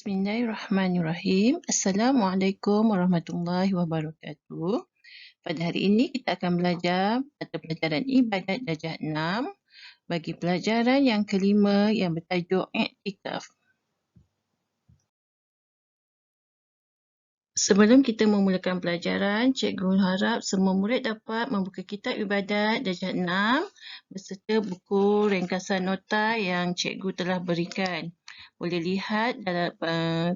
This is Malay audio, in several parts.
Bismillahirrahmanirrahim. Assalamualaikum warahmatullahi wabarakatuh. Pada hari ini kita akan belajar pada pelajaran ibadat darjah 6 bagi pelajaran yang kelima yang bertajuk I'tikaf. Sebelum kita memulakan pelajaran, cikgu harap semua murid dapat membuka kitab ibadat darjah 6 beserta buku ringkasan nota yang cikgu telah berikan. Boleh lihat dalam,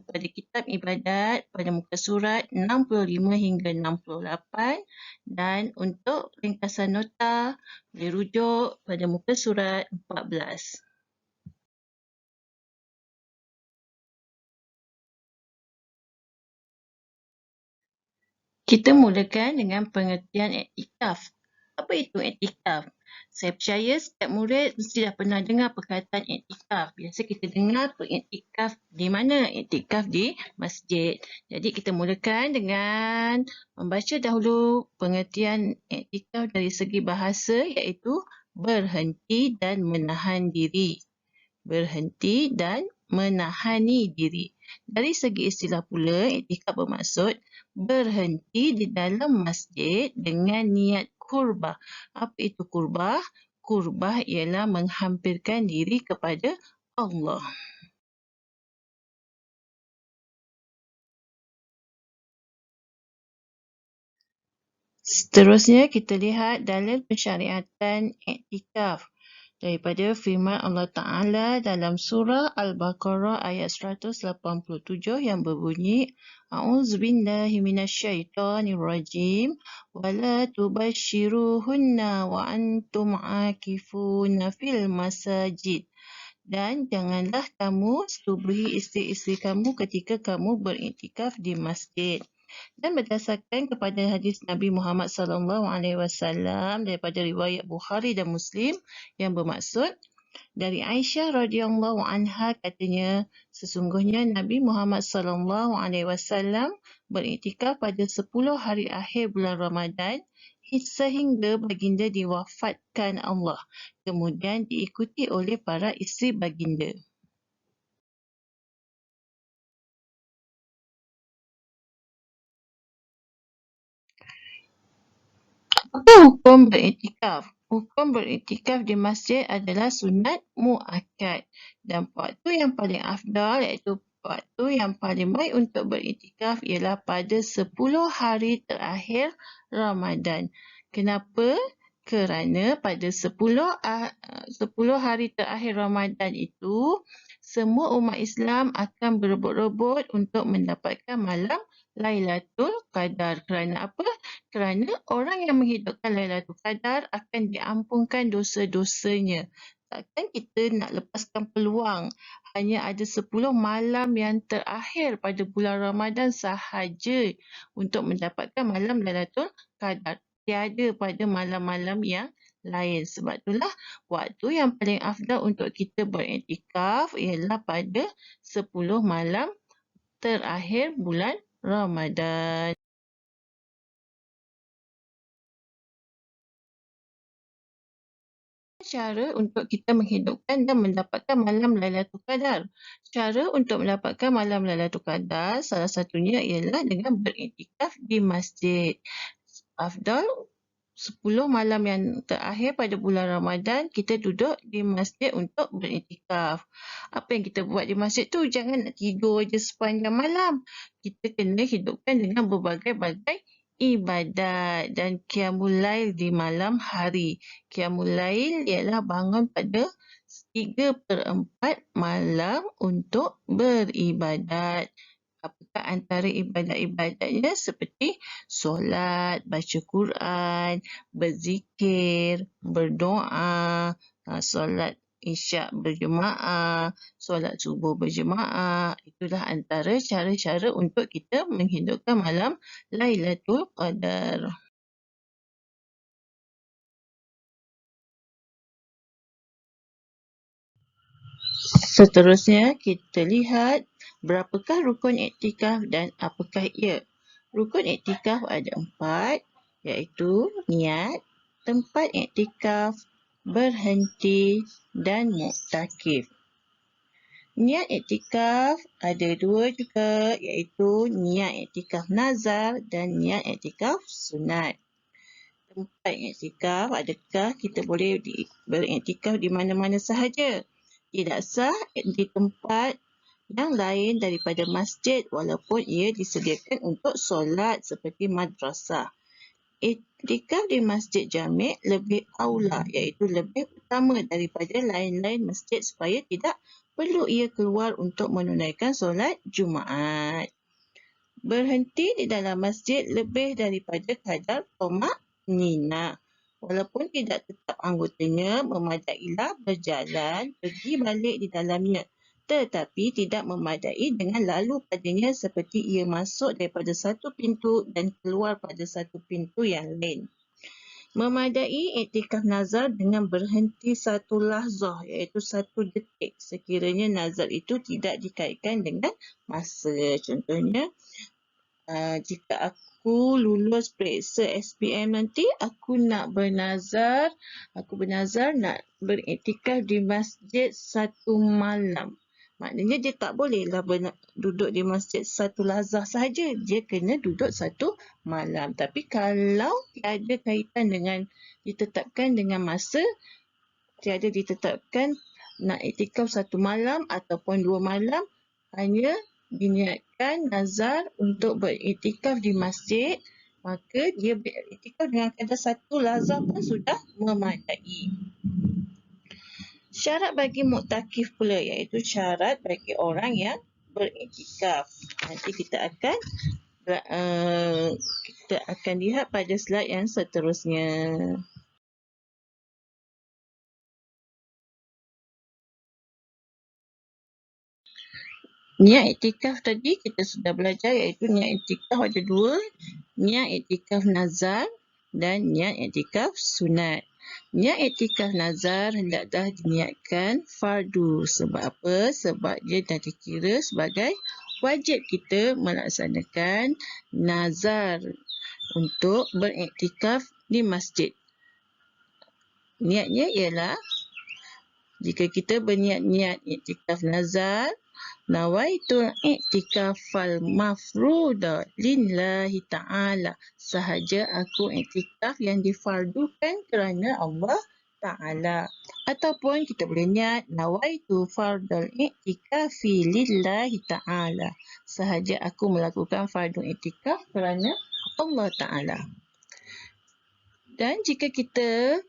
pada kitab ibadat pada muka surat 65 hingga 68 dan untuk ringkasan nota boleh rujuk pada muka surat 14. Kita mulakan dengan pengertian i'tikaf. Apa itu i'tikaf? Saya percaya setiap murid mesti dah pernah dengar perkataan i'tikaf. Biasa kita dengar i'tikaf di mana? I'tikaf di masjid. Jadi kita mulakan dengan membaca dahulu pengertian i'tikaf dari segi bahasa iaitu berhenti dan menahan diri. Berhenti dan menahani diri. Dari segi istilah pula, i'tikaf bermaksud berhenti di dalam masjid dengan niat kurbah. Apa itu kurbah? Kurbah ialah menghampirkan diri kepada Allah. Seterusnya kita lihat dalil pensyariatan i'tikaf daripada firman Allah Ta'ala dalam surah Al-Baqarah ayat 187 yang berbunyi A'udzubillahi minasyaitonirrajim wala tubashiruhunna wa antum akifuna fil masajid dan janganlah kamu subuhi isteri-isteri kamu ketika kamu beriktikaf di masjid. Dan berdasarkan kepada hadis Nabi Muhammad SAW daripada riwayat Bukhari dan Muslim yang bermaksud dari Aisyah radhiyallahu anha katanya sesungguhnya Nabi Muhammad SAW beriktikaf pada 10 hari akhir bulan Ramadan sehingga baginda diwafatkan Allah kemudian diikuti oleh para isteri baginda. Apa hukum beriktikaf? Hukum beriktikaf di masjid adalah sunat muakkad dan waktu yang paling afdal iaitu waktu yang paling baik untuk beriktikaf ialah pada 10 hari terakhir Ramadan. Kenapa? Kerana pada 10 hari terakhir Ramadan itu semua umat Islam akan berebut-rebut untuk mendapatkan malam Lailatul Qadar. Kerana apa? Kerana orang yang menghidupkan Lailatul Qadar akan diampunkan dosa-dosanya. Takkan kita nak lepaskan peluang hanya ada 10 malam yang terakhir pada bulan Ramadan sahaja untuk mendapatkan malam Lailatul Qadar. Tiada pada malam-malam yang lain. Sebab itulah waktu yang paling afdal untuk kita beriktikaf ialah pada 10 malam terakhir bulan Ramadan. Cara untuk kita menghidupkan dan mendapatkan malam Lailatul Qadar. Cara untuk mendapatkan malam Lailatul Qadar salah satunya ialah dengan beriktikaf di masjid. Afdal 10 malam yang terakhir pada bulan Ramadan kita duduk di masjid untuk beriktikaf. Apa yang kita buat di masjid tu jangan nak tidur je sepanjang malam. Kita kena hidupkan dengan berbagai-bagai ibadat dan qiyamul lail di malam hari. Qiyamul lail ialah bangun pada 3/4 malam untuk beribadat. Apakah antara ibadat-ibadatnya seperti solat, baca Quran, berzikir, berdoa, solat Isyak berjemaah, solat subuh berjemaah. Itulah antara cara-cara untuk kita menghidupkan malam Lailatul Qadar. Seterusnya kita lihat berapakah rukun iktikaf dan apakah ia. Rukun iktikaf ada 4 iaitu niat, tempat iktikaf, berhenti dan muktakif. Niat iktikaf ada dua juga, iaitu niat iktikaf nazar dan niat iktikaf sunat. Tempat iktikaf, adakah kita boleh beriktikaf di mana-mana sahaja? Tidak sah di tempat yang lain daripada masjid walaupun ia disediakan untuk solat seperti madrasah. Iktikaf di masjid jami' lebih aula, iaitu lebih utama daripada lain-lain masjid supaya tidak perlu ia keluar untuk menunaikan solat Jumaat. Berhenti di dalam masjid lebih daripada kadar tumak-ninah. Walaupun tidak tetap anggotanya, memadailah berjalan, pergi balik di dalamnya. Tetapi tidak memadai dengan lalu padanya seperti ia masuk daripada satu pintu dan keluar pada satu pintu yang lain. Memadai iktikaf nazar dengan berhenti satu lahzah, iaitu satu detik sekiranya nazar itu tidak dikaitkan dengan masa. Contohnya, jika aku lulus periksa SPM nanti, aku bernazar nak beriktikaf di masjid satu malam. Maknanya dia tak bolehlah duduk di masjid satu lahzah sahaja. Dia kena duduk satu malam. Tapi kalau tiada kaitan dengan ditetapkan dengan masa, tiada ditetapkan nak iktikaf satu malam ataupun 2 malam, hanya diniatkan nazar untuk beriktikaf di masjid, maka dia beriktikaf dengan kadar satu lahzah pun sudah memadai. Syarat bagi muktakif pula, iaitu syarat bagi orang yang beriktikaf. Nanti kita akan lihat pada slide yang seterusnya. Niat iktikaf tadi kita sudah belajar, iaitu niat iktikaf ada dua, niat iktikaf nazar dan niat iktikaf sunat. Niat iktikaf nazar hendaklah diniatkan fardu. Sebab apa? Sebab dia dah dikira sebagai wajib kita melaksanakan nazar untuk beriktikaf di masjid. Niatnya ialah, jika kita berniat-niat iktikaf nazar, nawaitul iktikafal mafruda lillahi ta'ala. Sahaja aku iktikaf yang difardukan kerana Allah Ta'ala. Ataupun kita boleh niat nawaitu fardal iktikafi lillahi ta'ala. Sahaja aku melakukan fardu iktikaf kerana Allah Ta'ala. Dan jika kita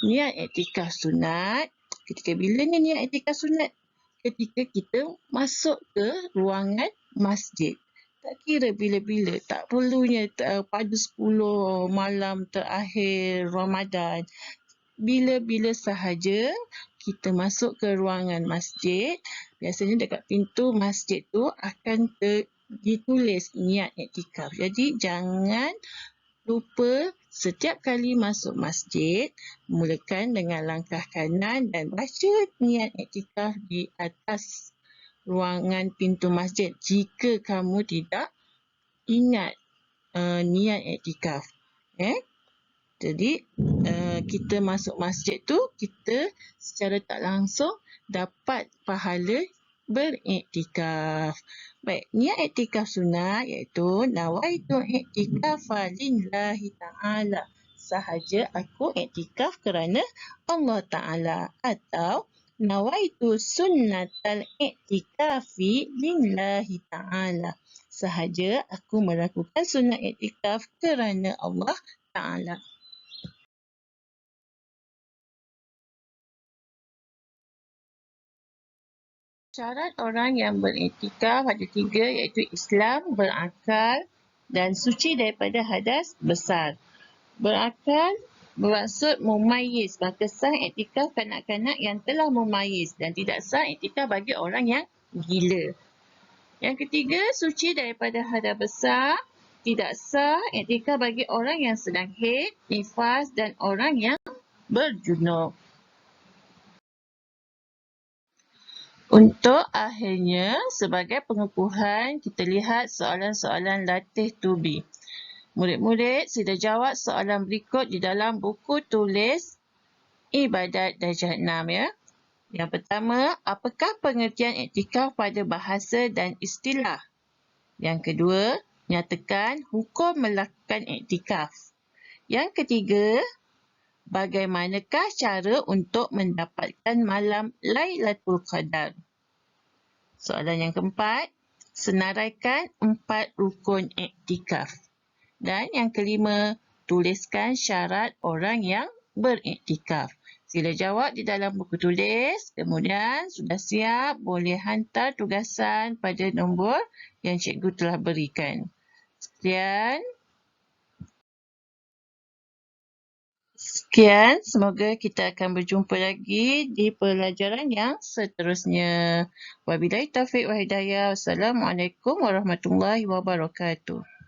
niat iktikaf sunat, ketika bila ni niat iktikaf sunat? Ketika kita masuk ke ruangan masjid. Tak kira bila-bila, tak perlunya pada 10 malam terakhir Ramadan. Bila-bila sahaja kita masuk ke ruangan masjid, biasanya dekat pintu masjid tu akan ditulis niat iktikaf. Jadi jangan lupa setiap kali masuk masjid, mulakan dengan langkah kanan dan baca niat iktikaf di atas ruangan pintu masjid jika kamu tidak ingat niat iktikaf. Jadi, kita masuk masjid tu, kita secara tak langsung dapat pahala beriktikaf. Baik, niat iktikaf sunat iaitu nawaitu iktikafa lillahi ta'ala. Sahaja aku iktikaf kerana Allah Ta'ala. Atau nawaitu sunnatal iktikafi lillahi ta'ala. Sahaja aku melakukan sunat iktikaf kerana Allah Ta'ala. Syarat orang yang beriktikaf ada 3, iaitu Islam, berakal dan suci daripada hadas besar. Berakal bermaksud mumayyiz, maka sah iktikaf kanak-kanak yang telah mumayyiz dan tidak sah iktikaf bagi orang yang gila. Yang ketiga, suci daripada hadas besar, tidak sah iktikaf bagi orang yang sedang haid, nifas dan orang yang berjunub. Untuk akhirnya, sebagai pengukuhan, kita lihat soalan-soalan latih tubi. Murid-murid sudah jawab soalan berikut di dalam buku tulis Ibadat Darjah 6 ya. Yang pertama, apakah pengertian iktikaf pada bahasa dan istilah? Yang kedua, nyatakan hukum melakukan iktikaf. Yang ketiga, bagaimanakah cara untuk mendapatkan malam Lailatul Qadar? Soalan yang keempat, senaraikan 4 rukun iktikaf. Dan yang kelima, tuliskan syarat orang yang beriktikaf. Sila jawab di dalam buku tulis. Kemudian sudah siap, boleh hantar tugasan pada nombor yang cikgu telah berikan. Sekian, semoga kita akan berjumpa lagi di pelajaran yang seterusnya. Wabillahi taufiq wa hidayah. Wassalamualaikum warahmatullahi wabarakatuh.